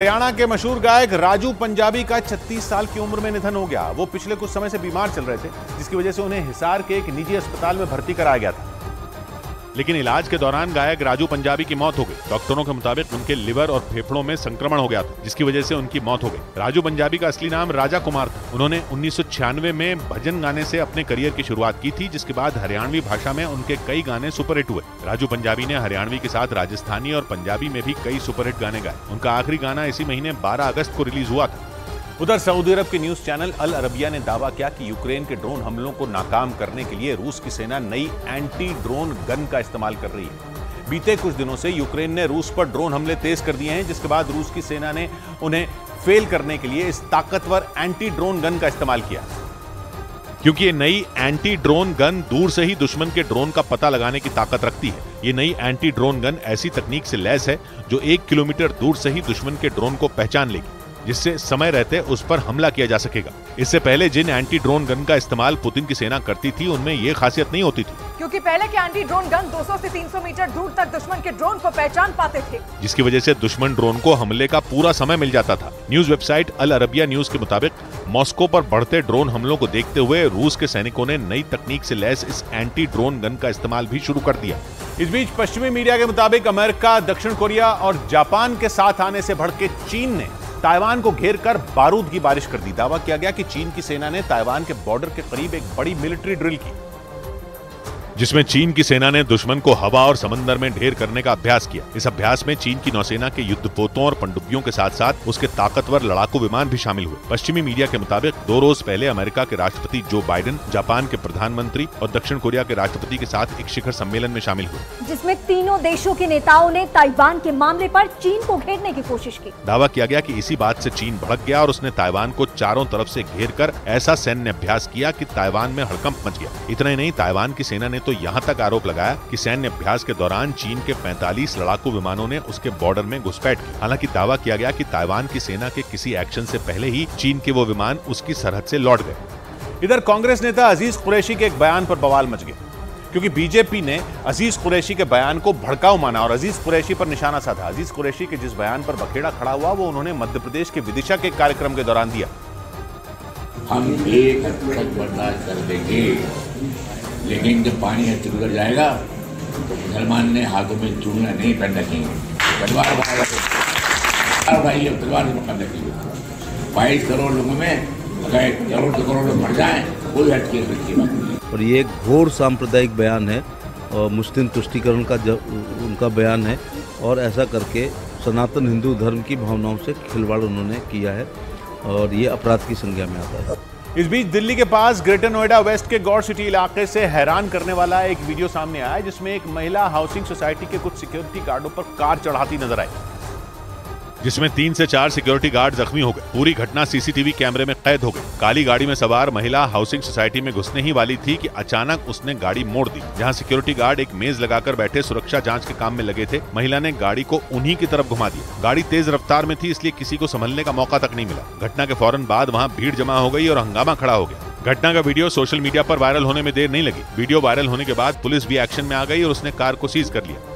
हरियाणा के मशहूर गायक राजू पंजाबी का 36 साल की उम्र में निधन हो गया। वो पिछले कुछ समय से बीमार चल रहे थे, जिसकी वजह से उन्हें हिसार के एक निजी अस्पताल में भर्ती कराया गया था। लेकिन इलाज के दौरान गायक राजू पंजाबी की मौत हो गई। डॉक्टरों के मुताबिक उनके लिवर और फेफड़ों में संक्रमण हो गया था, जिसकी वजह से उनकी मौत हो गई। राजू पंजाबी का असली नाम राजा कुमार था। उन्होंने 1996 में भजन गाने से अपने करियर की शुरुआत की थी, जिसके बाद हरियाणवी भाषा में उनके कई गाने सुपरहिट हुए। राजू पंजाबी ने हरियाणवी के साथ राजस्थानी और पंजाबी में भी कई सुपरहिट गाने गाए। उनका आखिरी गाना इसी महीने 12 अगस्त को रिलीज हुआ था। उधर सऊदी अरब के न्यूज चैनल अल अरबिया ने दावा किया कि यूक्रेन के ड्रोन हमलों को नाकाम करने के लिए रूस की सेना नई एंटी ड्रोन गन का इस्तेमाल कर रही है। बीते कुछ दिनों से यूक्रेन ने रूस पर ड्रोन हमले तेज कर दिए हैं, जिसके बाद रूस की सेना ने उन्हें फेल करने के लिए इस ताकतवर एंटी ड्रोन गन का इस्तेमाल किया, क्योंकि ये नई एंटी ड्रोन गन दूर से ही दुश्मन के ड्रोन का पता लगाने की ताकत रखती है। ये नई एंटी ड्रोन गन ऐसी तकनीक से लैस है जो 1 किलोमीटर दूर से ही दुश्मन के ड्रोन को पहचान लेगी, जिससे समय रहते उस पर हमला किया जा सकेगा। इससे पहले जिन एंटी ड्रोन गन का इस्तेमाल पुतिन की सेना करती थी, उनमें यह खासियत नहीं होती थी, क्योंकि पहले के एंटी ड्रोन गन 200 से 300 मीटर दूर तक दुश्मन के ड्रोन को पहचान पाते थे, जिसकी वजह से दुश्मन ड्रोन को हमले का पूरा समय मिल जाता था। न्यूज वेबसाइट अल अरबिया न्यूज के मुताबिक मॉस्को पर बढ़ते ड्रोन हमलों को देखते हुए रूस के सैनिकों ने नई तकनीक से लैस इस एंटी ड्रोन गन का इस्तेमाल भी शुरू कर दिया। इस बीच पश्चिमी मीडिया के मुताबिक अमेरिका, दक्षिण कोरिया और जापान के साथ आने से भड़के चीन ने ताइवान को घेरकर बारूद की बारिश कर दी। दावा किया गया कि चीन की सेना ने ताइवान के बॉर्डर के करीब एक बड़ी मिलिट्री ड्रिल की, जिसमें चीन की सेना ने दुश्मन को हवा और समंदर में ढेर करने का अभ्यास किया। इस अभ्यास में चीन की नौसेना के युद्धपोतों और पनडुब्बियों के साथ साथ उसके ताकतवर लड़ाकू विमान भी शामिल हुए। पश्चिमी मीडिया के मुताबिक 2 रोज पहले अमेरिका के राष्ट्रपति जो बाइडेन, जापान के प्रधानमंत्री और दक्षिण कोरिया के राष्ट्रपति के साथ एक शिखर सम्मेलन में शामिल हुए, जिसमें तीनों देशों के नेताओं ने ताइवान के मामले पर चीन को घेरने की कोशिश की। दावा किया गया कि इसी बात से चीन भड़क गया और उसने ताइवान को चारों तरफ से घेर कर ऐसा सैन्य अभ्यास किया कि ताइवान में हड़कंप मच गया। इतना ही नहीं, ताइवान की सेना ने तो यहाँ तक आरोप लगाया कि सैन्य अभ्यास के दौरान चीन के 45 लड़ाकू विमानों ने उसके बॉर्डर में घुसपैठ की। हालांकि दावा किया गया कि ताइवान की सेना के किसी एक्शन से पहले ही चीन के वो विमान उसकी सरहद से लौट गए। इधर कांग्रेस नेता अजीज कुरैशी के एक बयान पर बवाल मच गया, क्योंकि बीजेपी ने अजीज कुरैशी के बयान को भड़काऊ माना और अजीज कुरैशी पर निशाना साधा। अजीज कुरैशी के जिस बयान पर बखेड़ा खड़ा हुआ, वो उन्होंने मध्य प्रदेश के विदिशा के कार्यक्रम के दौरान दिया। हम एक हद तक बर्दाश्त कर देंगे, लेकिन जब पानी हद से गुजर जाएगा तो मुसलमान ने हाथों में चूड़ियां नहीं पहन रखी, तलवार भाई अब तलवार नहीं पकड़ रखी। 22 करोड़ लोगों में अगर करोड़ लोग मर जाएं, कोई हटके रखी बात नहीं। और ये एक घोर सांप्रदायिक बयान है और मुस्लिम तुष्टीकरण का उनका बयान है, और ऐसा करके सनातन हिंदू धर्म की भावनाओं से खिलवाड़ उन्होंने किया है और ये अपराध की संज्ञा में आता है। इस बीच दिल्ली के पास ग्रेटर नोएडा वेस्ट के गौर सिटी इलाके से हैरान करने वाला एक वीडियो सामने आया, जिसमें एक महिला हाउसिंग सोसाइटी के कुछ सिक्योरिटी गार्डों पर कार चढ़ाती नजर आई, जिसमें 3 से 4 सिक्योरिटी गार्ड जख्मी हो गए। पूरी घटना सीसीटीवी कैमरे में कैद हो गई। काली गाड़ी में सवार महिला हाउसिंग सोसाइटी में घुसने ही वाली थी कि अचानक उसने गाड़ी मोड़ दी। जहां सिक्योरिटी गार्ड एक मेज लगाकर बैठे सुरक्षा जांच के काम में लगे थे, महिला ने गाड़ी को उन्हीं की तरफ घुमा दिया। गाड़ी तेज रफ्तार में थी, इसलिए किसी को संभलने का मौका तक नहीं मिला। घटना के फौरन बाद वहां भीड़ जमा हो गई और हंगामा खड़ा हो गया। घटना का वीडियो सोशल मीडिया पर वायरल होने में देर नहीं लगी। वीडियो वायरल होने के बाद पुलिस भी एक्शन में आ गई और उसने कार को सीज कर लिया।